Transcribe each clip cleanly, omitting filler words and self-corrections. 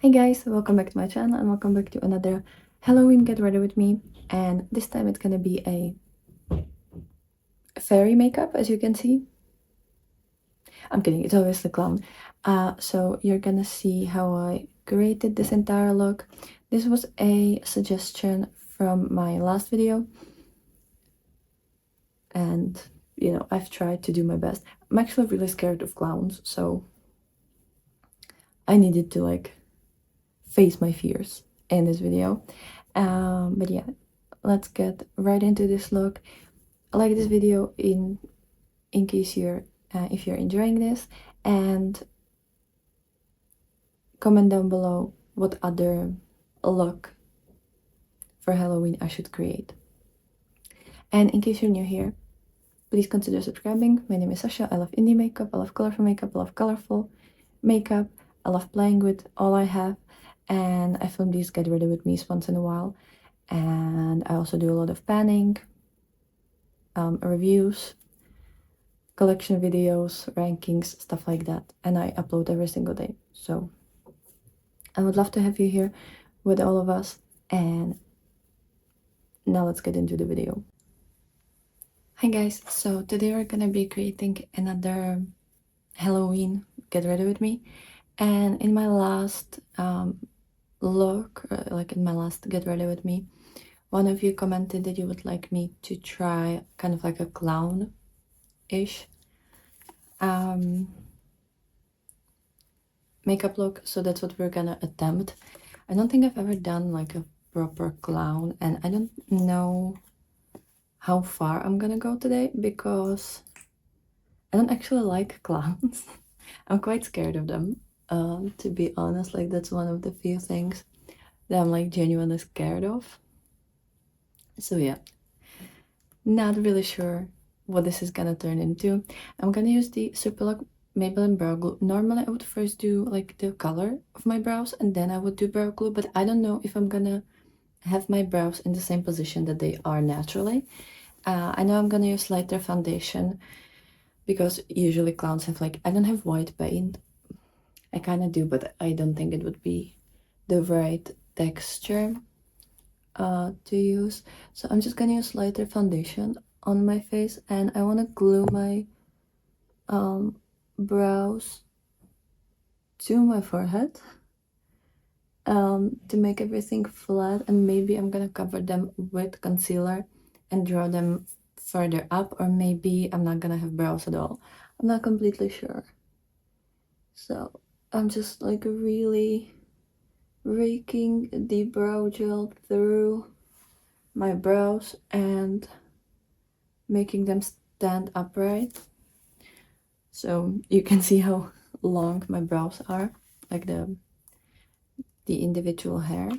Hey guys, welcome back to my channel and welcome back to another Halloween Get Ready With Me. And this time it's gonna be a fairy makeup, as you can see. I'm kidding, it's always the clown. So you're gonna see how I created this entire look. This was a suggestion from my last video. And, you know, I've tried to do my best. I'm actually really scared of clowns, so I needed to, like, face my fears in this video. But yeah, let's get right into this look. Like this video in case you're if you're enjoying this, and comment down below what other look for Halloween I should create. And in case you're new here, please consider subscribing. My name is Sasha. I love indie makeup, I love colorful makeup, I love colorful makeup, I love playing with all I have, and I film these Get Ready With Me once in a while. And I also do a lot of panning, reviews, collection videos, rankings, stuff like that, and I upload every single day. So I would love to have you here with all of us, and now let's get into the video. Hi guys, so today we're gonna be creating another Halloween Get Ready With Me, and in my last look, like in my last Get Ready With Me, one of you commented that you would like me to try kind of like a clown-ish makeup look, so that's what we're gonna attempt. I don't think I've ever done like a proper clown, and I don't know how far I'm gonna go today because I don't actually like clowns. I'm quite scared of them, to be honest. Like, that's one of the few things that I'm like genuinely scared of. So yeah, not really sure what this is gonna turn into. I'm gonna use the Super Lock Maybelline brow glue. Normally I would first do like the color of my brows and then I would do brow glue, but I don't know if I'm gonna have my brows in the same position that they are naturally. I know I'm gonna use lighter foundation because usually clowns have like, I don't have white paint. I kind of do, but I don't think it would be the right texture to use. So I'm just gonna use lighter foundation on my face, and I want to glue my brows to my forehead to make everything flat, and maybe I'm gonna cover them with concealer and draw them further up, or maybe I'm not gonna have brows at all. I'm not completely sure. So I'm just like really raking the brow gel through my brows and making them stand upright, so you can see how long my brows are, like the individual hair.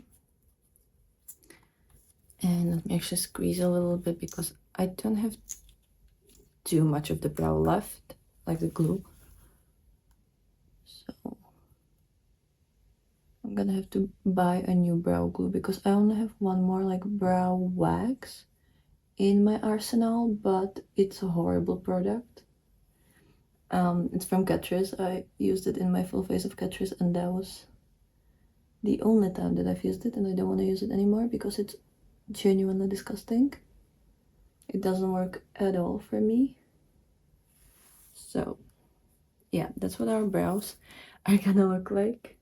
And let me actually squeeze a little bit because I don't have too much of the brow left, like the glue. So I'm gonna have to buy a new brow glue because I only have one more like brow wax in my arsenal, but it's a horrible product. It's from Catrice. I used it in my full face of Catrice, and that was the only time that I've used it, and I don't want to use it anymore because it's genuinely disgusting. It doesn't work at all for me. So yeah, that's what our brows are gonna look like.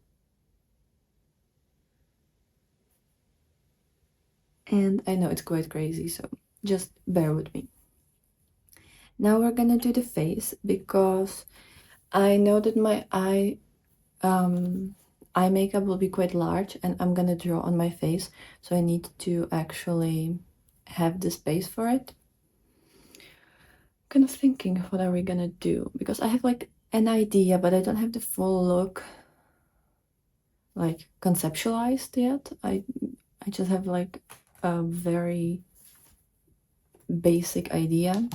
And I know it's quite crazy, so just bear with me. Now we're gonna do the face because I know that my eye makeup will be quite large and I'm gonna draw on my face, so I need to actually have the space for it. Kind of thinking, what are we gonna do? Because I have like an idea, but I don't have the full look like conceptualized yet. I just have like a very basic idea,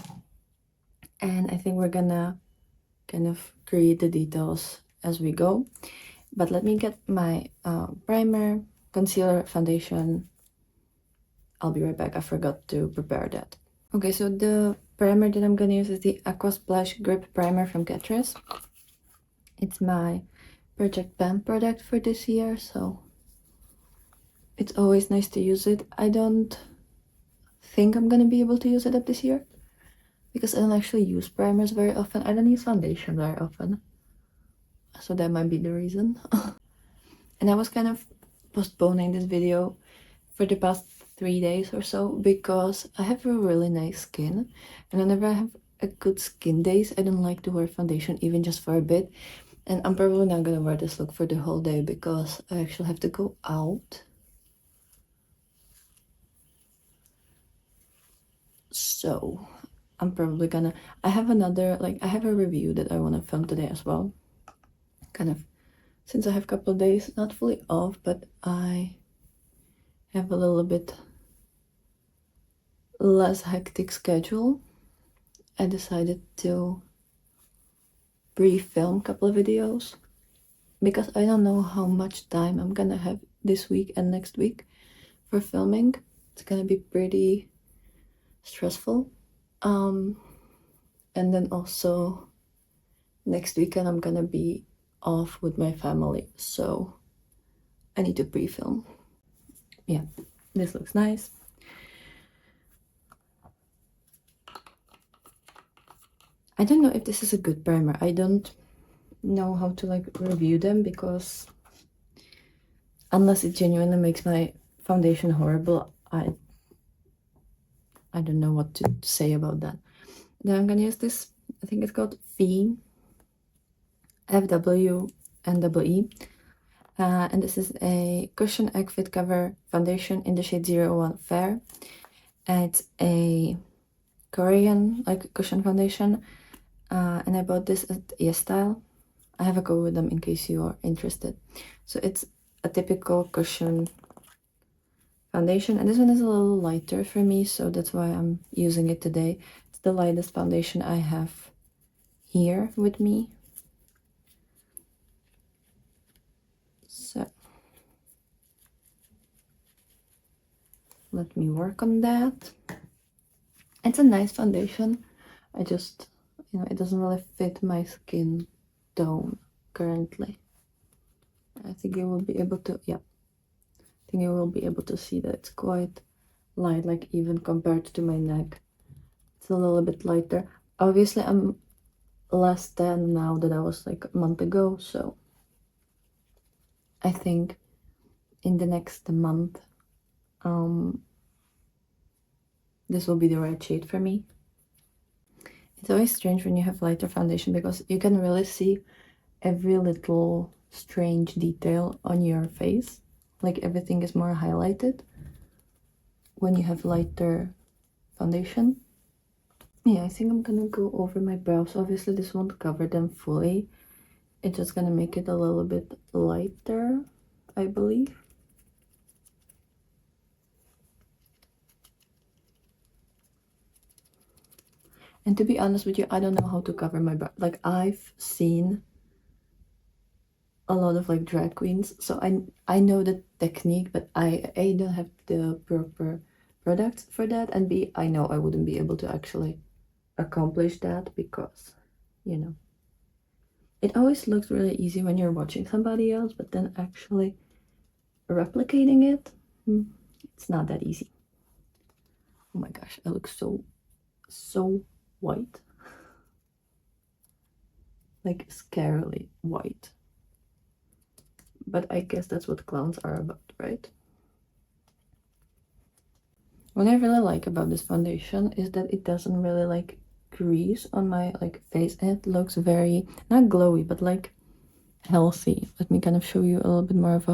and I think we're gonna kind of create the details as we go. But let me get my primer, concealer, foundation. I'll be right back. I forgot to prepare that. Okay, so the primer that I'm gonna use is the Aqua Splash Grip Primer from Catrice. It's my Project Pen product for this year, so it's always nice to use it. I don't think I'm gonna be able to use it up this year because I don't actually use primers very often. I don't use foundation very often, so that might be the reason. And I was kind of postponing this video for the past 3 days or so because I have a really nice skin, and whenever I have a good skin days, I don't like to wear foundation even just for a bit. And I'm probably not gonna wear this look for the whole day because I actually have to go out. So I'm probably gonna, I have a review that I want to film today as well. Kind of, since I have a couple of days, not fully off, but I have a little bit less hectic schedule. I decided to pre-film a couple of videos because I don't know how much time I'm gonna have this week and next week for filming. It's gonna be pretty stressful. And then also next weekend I'm gonna be off with my family, so I need to pre-film. Yeah, this looks nice. I don't know if this is a good primer. I don't know how to like review them because unless it genuinely makes my foundation horrible, I don't know what to say about that. Then I'm gonna use this, I think it's called FWNEE. And this is a cushion egg fit cover foundation in the shade 01 Fair. And it's a Korean like cushion foundation. And I bought this at YesStyle. I have a code with them in case you are interested. So it's a typical cushion foundation, and this one is a little lighter for me, so that's why I'm using it today. It's the lightest foundation I have here with me. So let me work on that. It's a nice foundation. I just, it doesn't really fit my skin tone currently. I think you will be able to, yeah. I think you will be able to see that it's quite light, like even compared to my neck. It's a little bit lighter. Obviously, I'm less tan now than I was like a month ago, so I think in the next month, this will be the right shade for me. It's always strange when you have lighter foundation because you can really see every little strange detail on your face. Like everything is more highlighted when you have lighter foundation. Yeah, I think I'm gonna go over my brows. Obviously, this won't cover them fully. It's just gonna make it a little bit lighter, I believe. And to be honest with you, I don't know how to cover my brow. Like, I've seen a lot of like drag queens, so I know the technique, but I don't have the proper products for that, and B, I know I wouldn't be able to actually accomplish that because, it always looks really easy when you're watching somebody else, but then actually replicating it, it's not that easy. Oh my gosh, I look so white. Like scarily white. But I guess that's what clowns are about, right? What I really like about this foundation is that it doesn't really like grease on my like face, and it looks very, not glowy, but like healthy. Let me kind of show you a little bit more of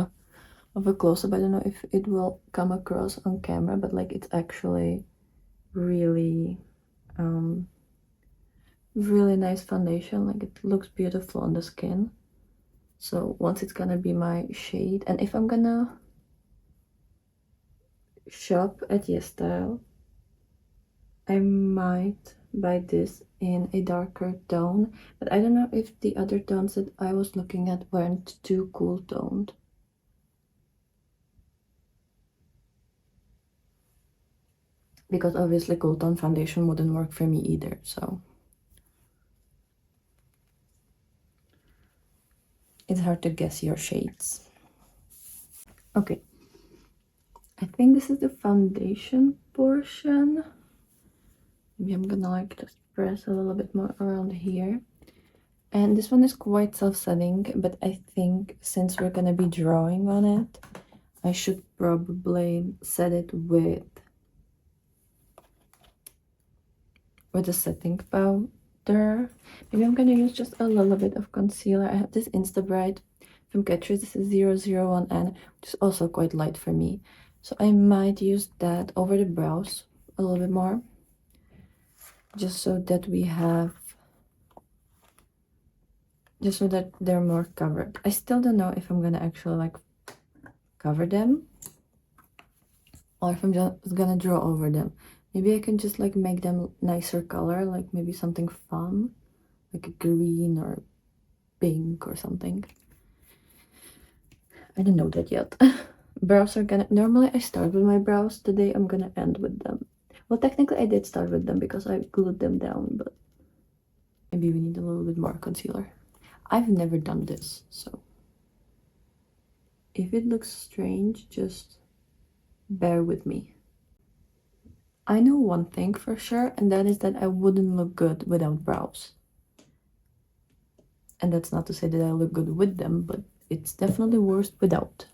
a close-up. I don't know if it will come across on camera, but like it's actually really really nice foundation. Like it looks beautiful on the skin. So once it's gonna be my shade, and if I'm gonna shop at YesStyle, I might buy this in a darker tone, but I don't know if the other tones that I was looking at weren't too cool toned. Because obviously cool tone foundation wouldn't work for me either, so. it's hard to guess your shades. Okay, I think this is the foundation portion. Maybe I'm gonna like just press a little bit more around here. And this one is quite self-setting, but I think since we're gonna be drawing on it, I should probably set it with a setting powder. Maybe I'm gonna use just a little bit of concealer. I have this Insta Bright from Catrice. This is 001N, which is also quite light for me. So I might use that over the brows a little bit more, just so that we have, just so that they're more covered. I still don't know if I'm gonna actually like cover them or if I'm just gonna draw over them. Maybe I can just like make them nicer color, like maybe something fun, like a green or pink or something. I don't know that yet. Brows are gonna, normally I start with my brows. Today I'm gonna end with them. Well, technically I did start with them because I glued them down, but maybe we need a little bit more concealer. I've never done this, so if it looks strange, just bear with me. I know one thing for sure, and that is that I wouldn't look good without brows. And that's not to say that I look good with them, but it's definitely worse without.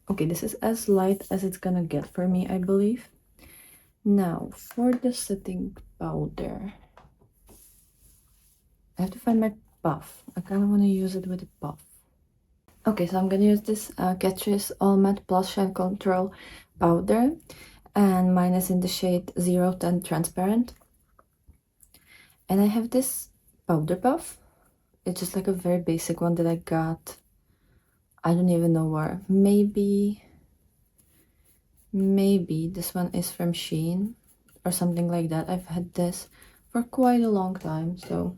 Okay, this is as light as it's gonna get for me, I believe. Now, for the setting powder, I have to find my puff. I kind of want to use it with a puff. Okay, so I'm gonna use this Catrice All Matte Plus Shine Control powder, and mine is in the shade 010 Transparent. And I have this powder puff. It's just like a very basic one that I got, I don't even know where. Maybe this one is from Shein or something like that. I've had this for quite a long time, so,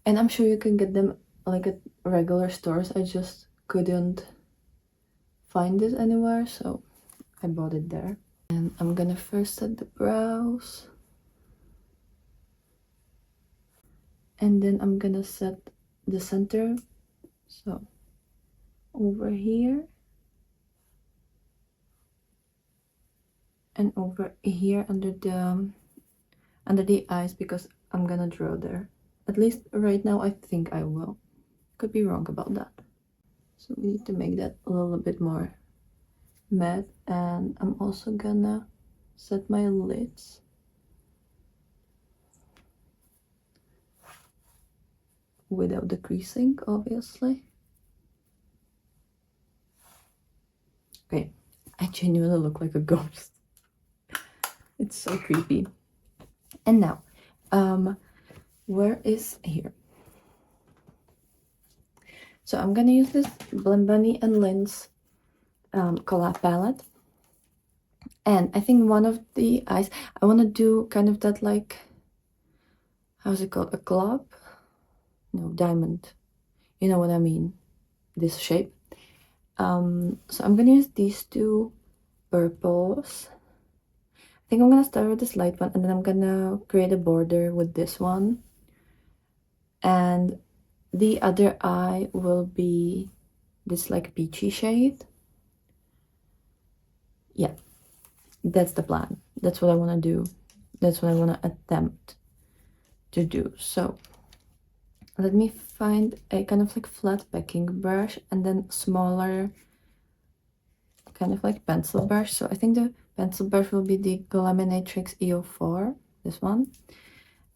and I'm sure you can get them like at regular stores. I just couldn't find it anywhere, so I bought it there. And I'm gonna first set the brows, and then I'm gonna set the center, so over here and over here under the eyes, because I'm gonna draw there. At least right now I think I will. Could be wrong about that. So we need to make that a little bit more matte. And I'm also gonna set my lids without the creasing, obviously. Okay, I genuinely look like a ghost. It's so creepy. And now, where is here? So I'm gonna use this Blend Bunny and Lin's collab palette. And I think one of the eyes, I want to do kind of that, like, how's it called? A glob? No, diamond. You know what I mean? This shape. So I'm gonna use these two purples. I think I'm gonna start with this light one, and then I'm gonna create a border with this one. And the other eye will be this like peachy shade. Yeah, that's the plan. That's what I want to do. That's what I want to attempt to do. So let me find a kind of like flat packing brush, and then smaller kind of like pencil brush. So I think the pencil brush will be the Glaminatrix EO4, this one.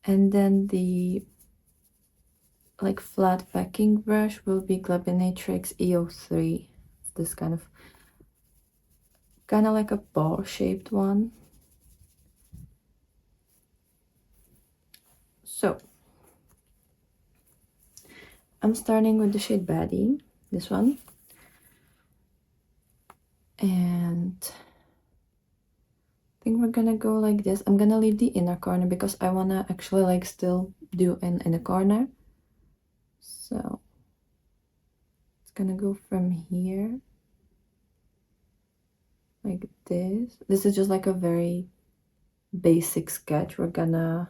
And then the like flat packing brush will be Glaminatrix EO3. This kind of like a ball shaped one. So I'm starting with the shade Baddie, this one. And I think we're gonna go like this. I'm gonna leave the inner corner because I wanna actually like still do an inner corner. So it's gonna go from here like this. This is just like a very basic sketch. We're gonna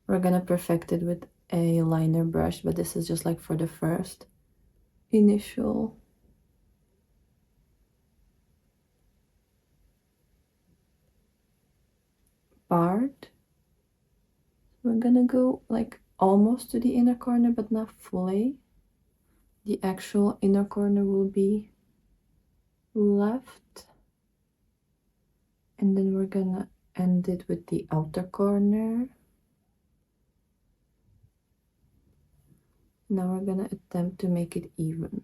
perfect it with a liner brush, but this is just like for the first initial part. We're gonna go like almost to the inner corner, but not fully. The actual inner corner will be left. And then we're gonna end it with the outer corner. Now we're gonna attempt to make it even.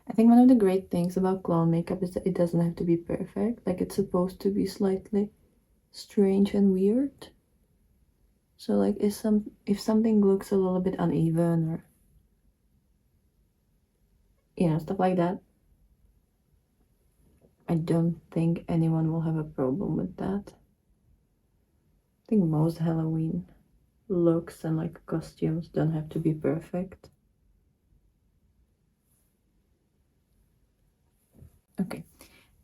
I think one of the great things about clown makeup is that it doesn't have to be perfect. Like, it's supposed to be slightly strange and weird. So like if something looks a little bit uneven, or stuff like that, I don't think anyone will have a problem with that. I think most Halloween looks and like costumes don't have to be perfect. Okay,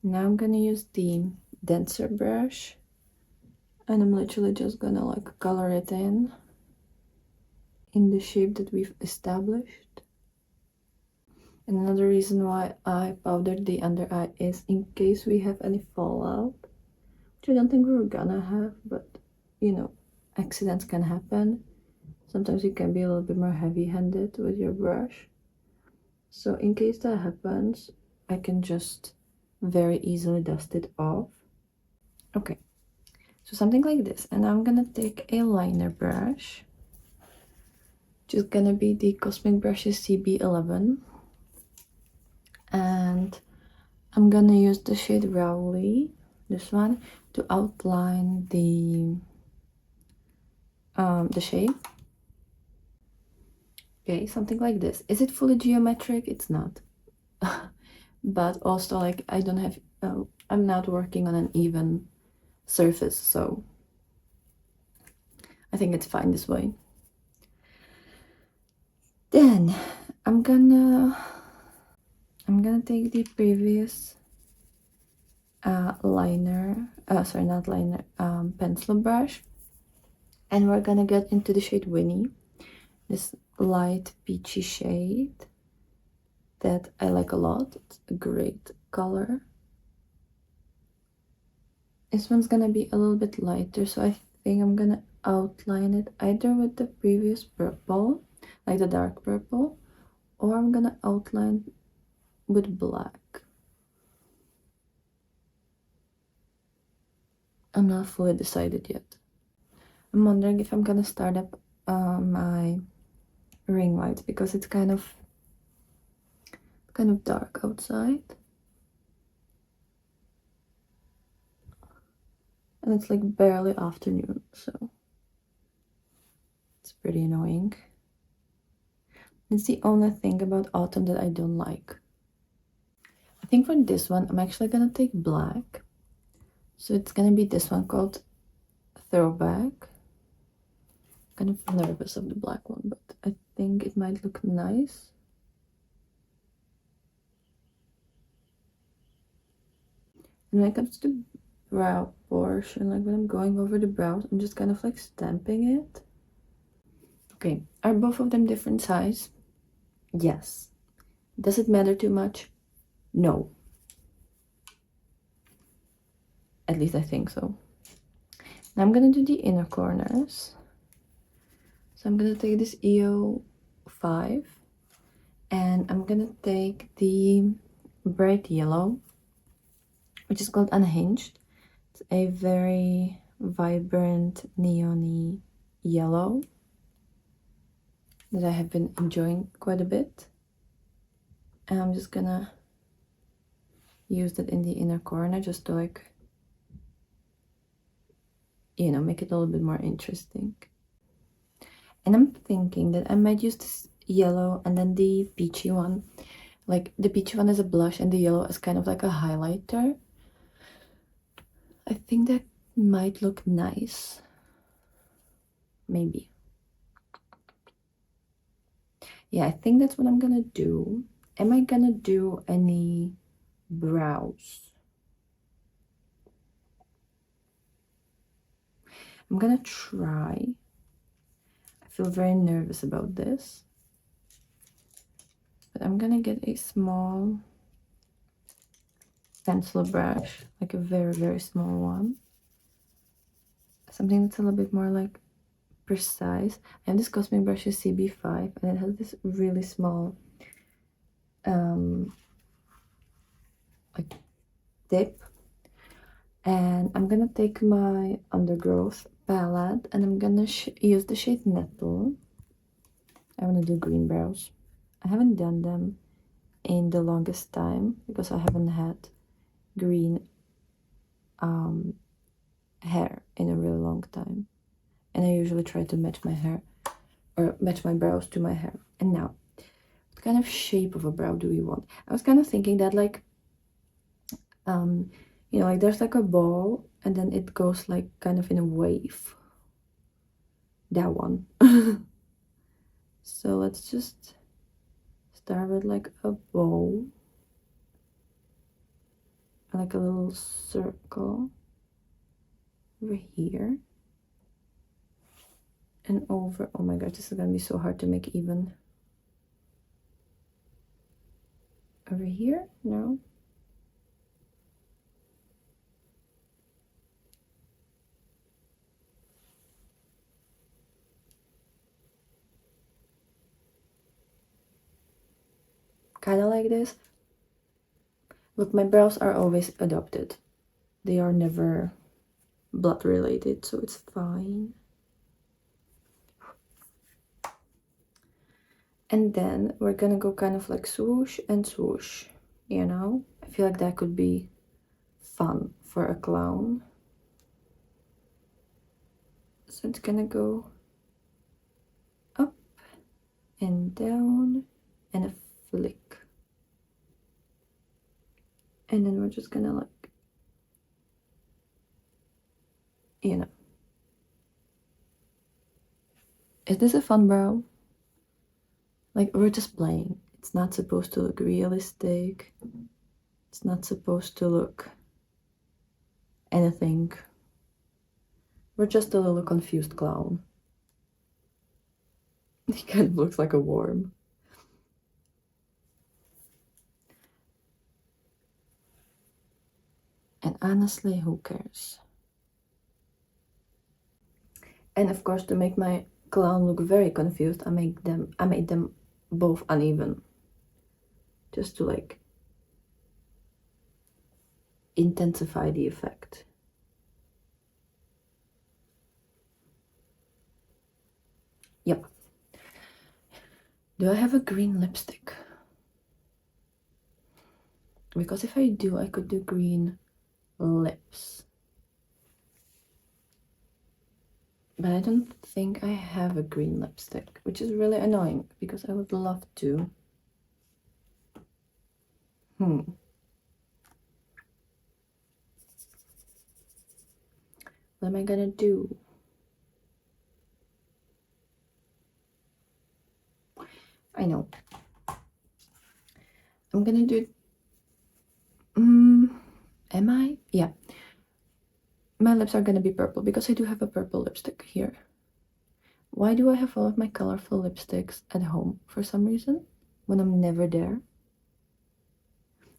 now I'm gonna use the denser brush, and I'm literally just gonna like color it in the shape that we've established. And another reason why I powdered the under eye is in case we have any fallout, which I don't think we're gonna have, but accidents can happen. Sometimes you can be a little bit more heavy-handed with your brush. So in case that happens, I can just very easily dust it off. Okay, so something like this. And I'm gonna take a liner brush, which is gonna be the Cosmic Brushes CB11. And I'm gonna use the shade Rowley, this one, to outline the shape. Okay, something like this. Is it fully geometric? It's not. But also, like, I don't have, I'm not working on an even surface, so I think it's fine this way. Then I'm gonna take the previous pencil brush, and we're gonna get into the shade Winnie, this light peachy shade that I like a lot. It's a great color. This one's gonna be a little bit lighter, so I think I'm gonna outline it either with the previous purple, like the dark purple, or I'm gonna outline with black. I'm not fully decided yet. I'm wondering if I'm gonna start up my ring lights, because it's kind of dark outside. And it's like barely afternoon, so it's pretty annoying. It's the only thing about autumn that I don't like. I think for this one, I'm actually gonna take black. So it's gonna be this one called Throwback. Kind of nervous of the black one, but I think it might look nice. And when it comes to the brow portion, like when I'm going over the brows, I'm just kind of like stamping it. Okay, are both of them different size? Yes. Does it matter too much? No. At least I think so. Now I'm gonna do the inner corners. So I'm gonna take this EO5, and I'm gonna take the bright yellow, which is called Unhinged. It's a very vibrant neon-y yellow that I have been enjoying quite a bit. And I'm just gonna use that in the inner corner just to like, make it a little bit more interesting. And I'm thinking that I might use this yellow and then the peachy one. Like, the peachy one is a blush and the yellow is kind of like a highlighter. I think that might look nice. Maybe. Yeah, I think that's what I'm gonna do. Am I gonna do any brows? I'm gonna try. I feel very nervous about this. But I'm gonna get a small pencil brush, like a very, very small one. Something that's a little bit more like precise. And this Cosmic brush is CB5, and it has this really small like tip. And I'm gonna take my Undergrowth palette and I'm gonna use the shade Nettle. I want to do green brows. I haven't done them in the longest time because I haven't had green hair in a really long time, and I usually try to match my hair or match my brows to my hair. And now, what kind of shape of a brow do we want? I was kind of thinking that like you know, like there's like a ball and then it goes like kind of in a wave. That one. So let's just start with like a bow, like a little circle over here and over. Oh my gosh, this is gonna be so hard to make even. Over here? No. Kind of like this. Look, my brows are always adopted. They are never blood related, so it's fine. And then we're gonna go kind of like swoosh and swoosh, you know? I feel like that could be fun for a clown. So it's gonna go up and down and a flick. And then we're just gonna like, you know. Is this a fun brow? Like, we're just playing. It's not supposed to look realistic. It's not supposed to look anything. We're just a little confused clown. He kind of looks like a worm. And honestly, who cares? And of course, to make my clown look very confused, I made them both uneven. Just to like intensify the effect. Yep. Do I have a green lipstick? Because if I do, I could do green lips. But I don't think I have a green lipstick, which is really annoying because I would love to. What am I gonna do? I know. I'm gonna do... am I? Yeah. My lips are gonna be purple because I do have a purple lipstick here. Why do I have all of my colorful lipsticks at home for some reason when I'm never there?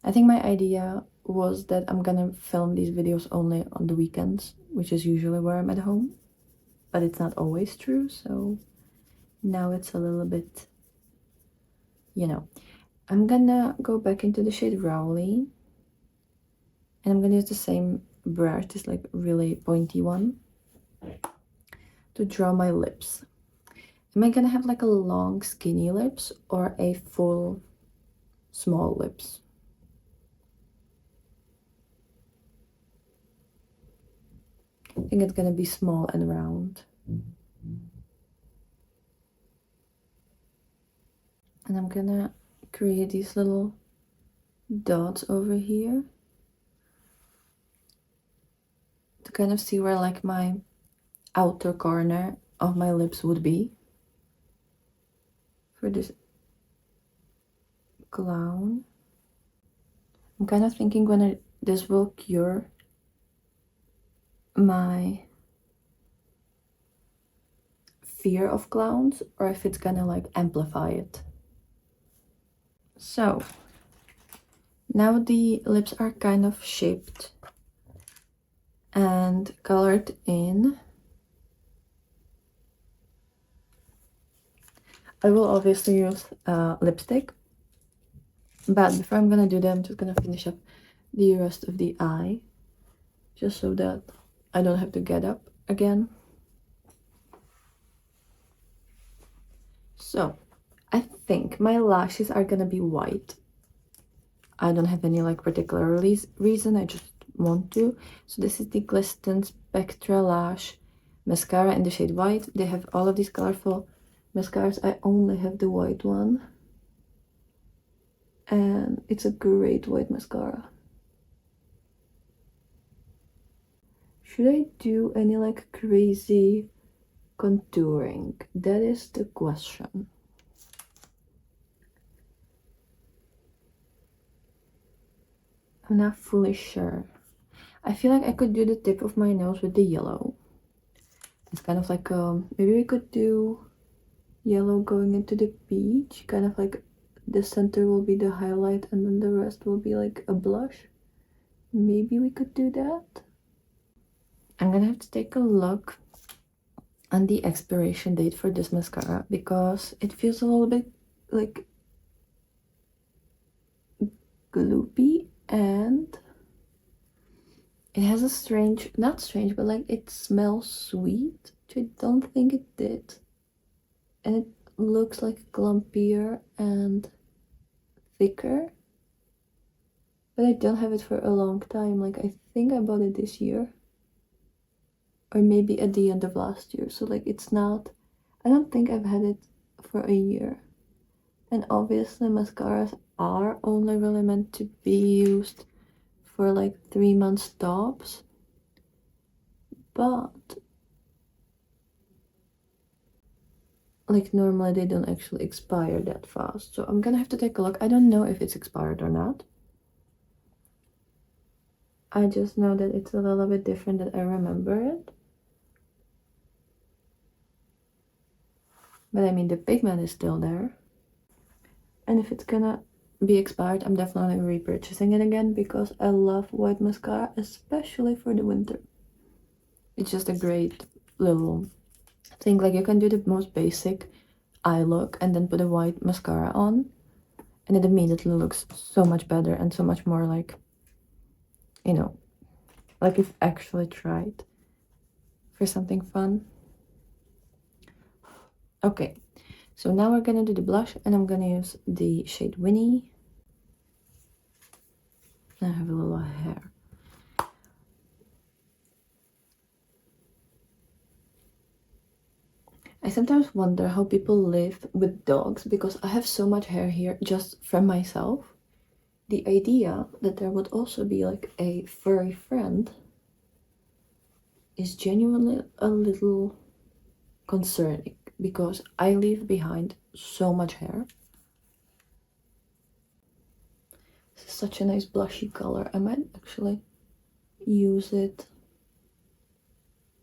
I think my idea was that I'm gonna film these videos only on the weekends, which is usually where I'm at home, but it's not always true, so now it's a little bit, you know. I'm gonna go back into the shade Rowley, and I'm gonna use the same brush, this like really pointy one, to draw my lips. Am I gonna have like a long skinny lips or a full small lips? I think it's gonna be small and round. And I'm gonna create these little dots over here to kind of see where like my outer corner of my lips would be for this clown. I'm kind of thinking when this will cure my fear of clowns or if it's gonna like amplify it. So now the lips are kind of shaped and colored in. I will obviously use lipstick, but before I'm gonna do that, I'm just gonna finish up the rest of the eye, just so that I don't have to get up again. So I think my lashes are gonna be white. I don't have any like particular reason, I just want to. So this is the Glisten Spectra Lash Mascara in the shade white. They have all of these colorful mascaras. I only have the white one. And it's a great white mascara. Should I do any like crazy contouring? That is the question. I'm not fully sure. I feel like I could do the tip of my nose with the yellow. It's kind of like maybe we could do yellow going into the beach, kind of like the center will be the highlight and then the rest will be like a blush. Maybe we could do that. I'm gonna have to take a look on the expiration date for this mascara because it feels a little bit like gloopy and it has a strange, not strange, but like it smells sweet, which I don't think it did. And it looks like glumpier and thicker. But I don't have it for a long time. Like I think I bought it this year. Or maybe at the end of last year. So like it's not, I don't think I've had it for a year. And obviously mascaras are only really meant to be used for like 3 months tops. But like normally they don't actually expire that fast. So I'm gonna have to take a look. I don't know if it's expired or not. I just know that it's a little bit different than I remember it. But I mean the pigment is still there. And if it's gonna be expired, I'm definitely repurchasing it again because I love white mascara, especially for the winter. It's just a great little thing. Like you can do the most basic eye look and then put a white mascara on and it immediately looks so much better and so much more like, you know, like you've actually tried for something fun. Okay, so now we're gonna do the blush and I'm gonna use the shade Winnie. I have a little hair. I sometimes wonder how people live with dogs because I have so much hair here just from myself. The idea that there would also be like a furry friend is genuinely a little concerning because I leave behind so much hair. This is such a nice blushy color. I might actually use it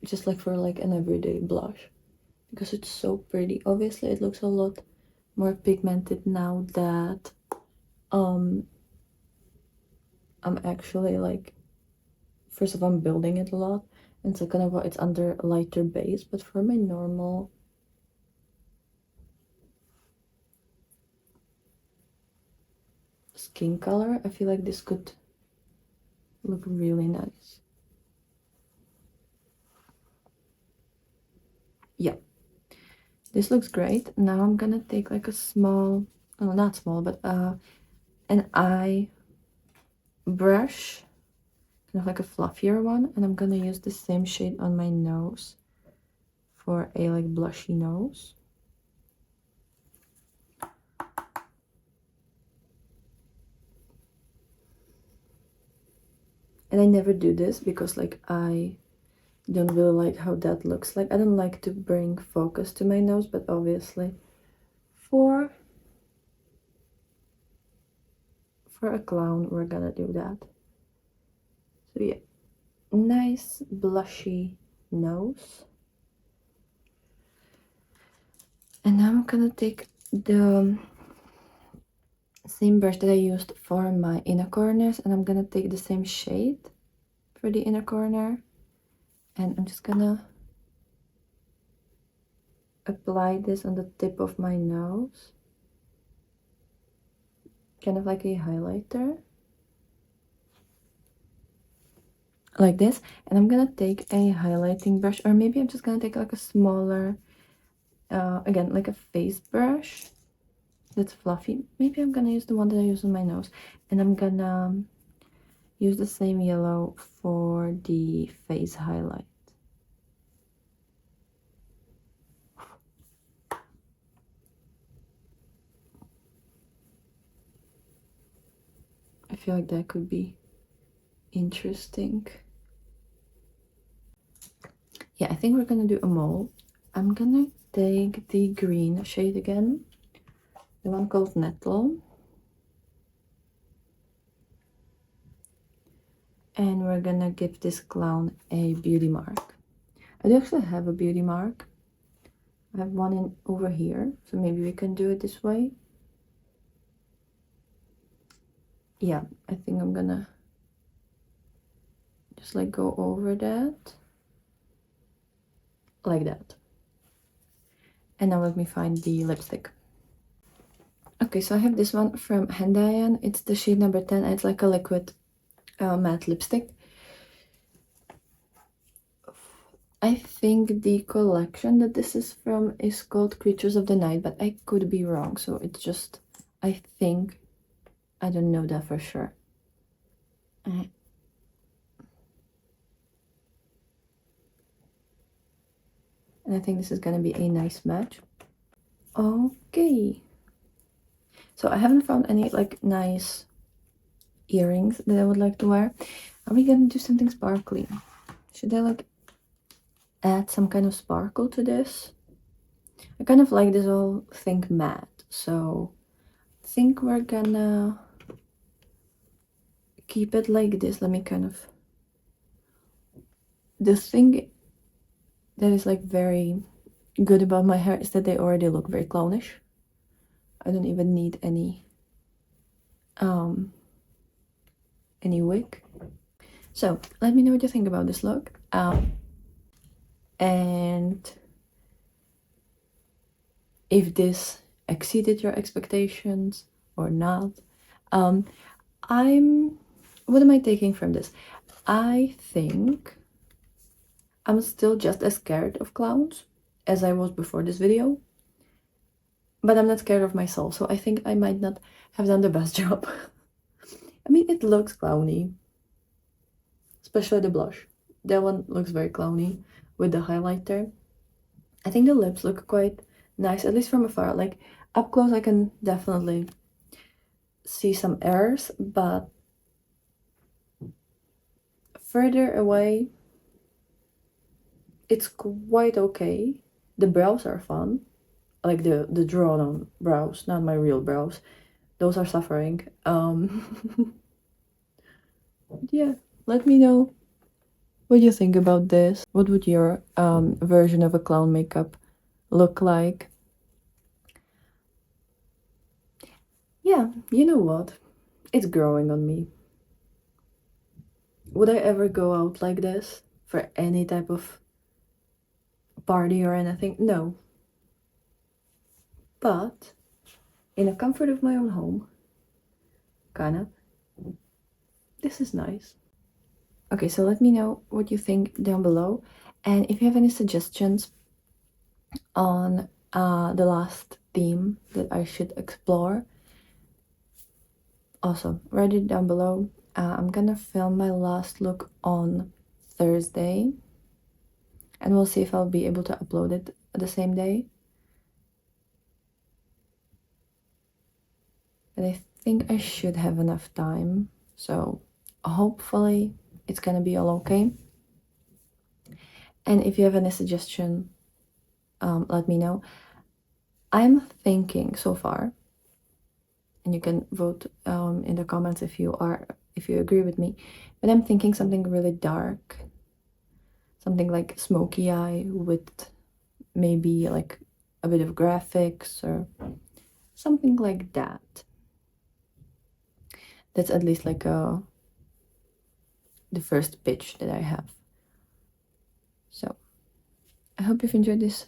just like for like an everyday blush because it's so pretty. Obviously it looks a lot more pigmented now that I'm actually like, first of all I'm building it a lot and second of all it's under a lighter base, but for my normal skin color I feel like this could look really nice. Yeah, this looks great. Now I'm gonna take like a small, oh not small, but an eye brush, kind of like a fluffier one, and I'm gonna use the same shade on my nose for a like blushy nose. And I never do this because like I don't really like how that looks like. I don't like to bring focus to my nose, but obviously for a clown we're gonna do that. So yeah, nice blushy nose. And now I'm gonna take the same brush that I used for my inner corners, and I'm gonna take the same shade for the inner corner, and I'm just gonna apply this on the tip of my nose, kind of like a highlighter, like this. And I'm gonna take a highlighting brush, or maybe I'm just gonna take like a smaller, again, like a face brush that's fluffy. Maybe I'm gonna use the one that I use on my nose, and I'm gonna use the same yellow for the face highlight. I feel like that could be interesting. Yeah, I think we're gonna do a mole. I'm gonna take the green shade again, the one called Nettle. And we're gonna give this clown a beauty mark. I do actually have a beauty mark. I have one in over here, so maybe we can do it this way. Yeah, I think I'm gonna just like go over that, like that. And now let me find the lipstick. Okay, so I have this one from Hendayan. It's the shade number 10. It's like a liquid matte lipstick. I think the collection that this is from is called Creatures of the Night, but I could be wrong. So it's just, I think, I don't know that for sure. And I think this is gonna be a nice match. Okay. So I haven't found any like nice earrings that I would like to wear. Are we gonna do something sparkly? Should I like add some kind of sparkle to this? I kind of like this whole thing matte, so I think we're gonna keep it like this. Let me kind of, the thing that is like very good about my hair is that they already look very clownish. I don't even need any wig. So let me know what you think about this look, and if this exceeded your expectations or not. What am I taking from this? I think I'm still just as scared of clowns as I was before this video, but I'm not scared of myself, so I think I might not have done the best job. I mean, it looks clowny, especially the blush. That one looks very clowny with the highlighter. I think the lips look quite nice, at least from afar. Like, up close I can definitely see some errors, but further away it's quite okay. The brows are fun, like the drawn on brows, not my real brows. Those are suffering. Yeah, let me know what you think about this. What would your version of a clown makeup look like? Yeah, you know what? It's growing on me. Would I ever go out like this for any type of party or anything? No. But in the comfort of my own home, kinda, this is nice. Okay, so let me know what you think down below, and if you have any suggestions on the last theme that I should explore, also write it down below. I'm gonna film my last look on Thursday, and we'll see if I'll be able to upload it the same day. But I think I should have enough time, so hopefully it's gonna be all okay. And if you have any suggestion, let me know. I'm thinking so far, and you can vote in the comments if you agree with me, but I'm thinking something really dark, something like smoky eye with maybe like a bit of graphics or something like that. That's at least like the first pitch that I have. So I hope you've enjoyed this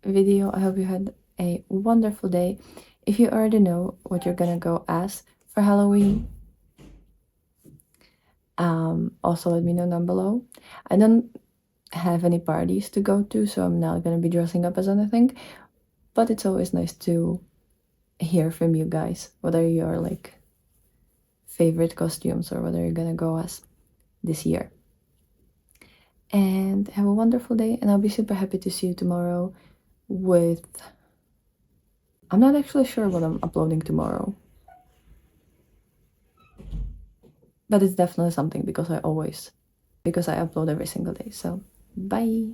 video. I hope you had a wonderful day. If you already know what you're gonna go as for Halloween, also let me know down below. I don't have any parties to go to, so I'm not gonna be dressing up as anything, but it's always nice to hear from you guys whether you're like favorite costumes or whether you're gonna go as this year. And have a wonderful day, and I'll be super happy to see you tomorrow with... I'm not actually sure what I'm uploading tomorrow, but it's definitely something because I upload every single day. So bye.